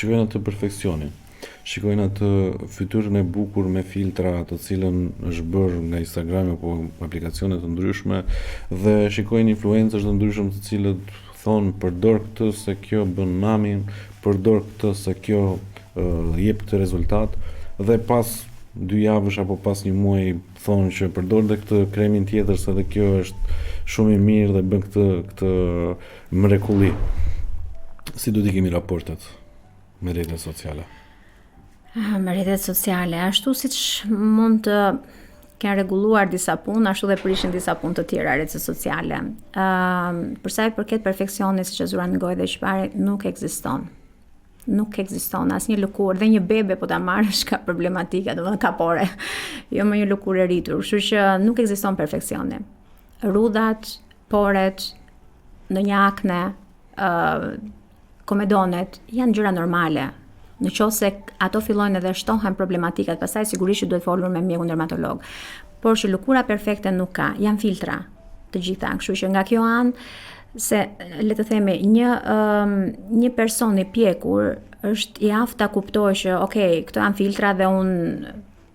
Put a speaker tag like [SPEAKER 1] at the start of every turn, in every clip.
[SPEAKER 1] shikojnë atë perfeksionin. Shikojnë atë fytyrën e bukur me filtra të cilën është bërë nga Instagrami apo aplikacione të ndryshme dhe shikojnë influencers të ndryshëm të cilët thonë përdor këtë se kjo bën mamin, përdor këtë se kjo jep këtë rezultat dhe pas 2 javësh apo pas një muaji thonë që përdor dhe këtë kremin tjetër se dhe kjo është shumë i mirë dhe bën këtë mrekulli. Si do t'i kemi raportet me rrjetet sociale?
[SPEAKER 2] Me rrjetet sociale, ashtu siç mund të kanë rregulluar disa punë, ashtu dhe prishin disa punë të tjera rrjetet sociale. Për sa i përket perfeksionit, siç e zura në gojë dhe çfarë, nuk ekziston. Nuk ekziston asnjë lëkurë, dhe një bebe po ta marrësh ka problematika, domethënë ka pore. Jo më një lëkurë e rritur, kështu që nuk ekziston perfeksioni. Rrudhat, poret, në një akne, komedonet janë gjëra normale. Në qoftë se ato fillojnë edhe shtohen problematikat, pastaj sigurisht që duhet folur me mjekun dermatolog. Por që lëkura perfekte nuk ka, janë filtra të gjitha, kështu që nga kjo anë se le të themi një person i pjekur është i aftë ta kuptojë që okay, këto janë filtra dhe unë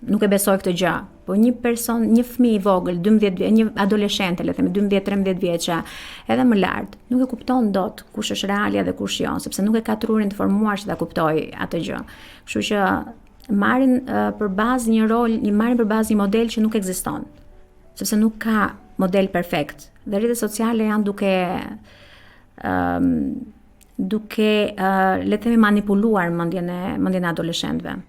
[SPEAKER 2] nuk e besoj këtë gjë. Po një person, një fëmijë i vogël, 12 një adoleshente, le të themi 12-13 vjeçë, edhe më lart, nuk e kupton dot kush është realja dhe kush jo, sepse nuk e ka trurin të formuar që ta kuptojë atë gjë. Kështu që marrin për bazë një rol, marrin për bazë një model që nuk ekziston. Sepse nuk ka model perfekt. Dhe rrjetet sociale janë duke le të themi manipuluar mendjen e adoleshentëve.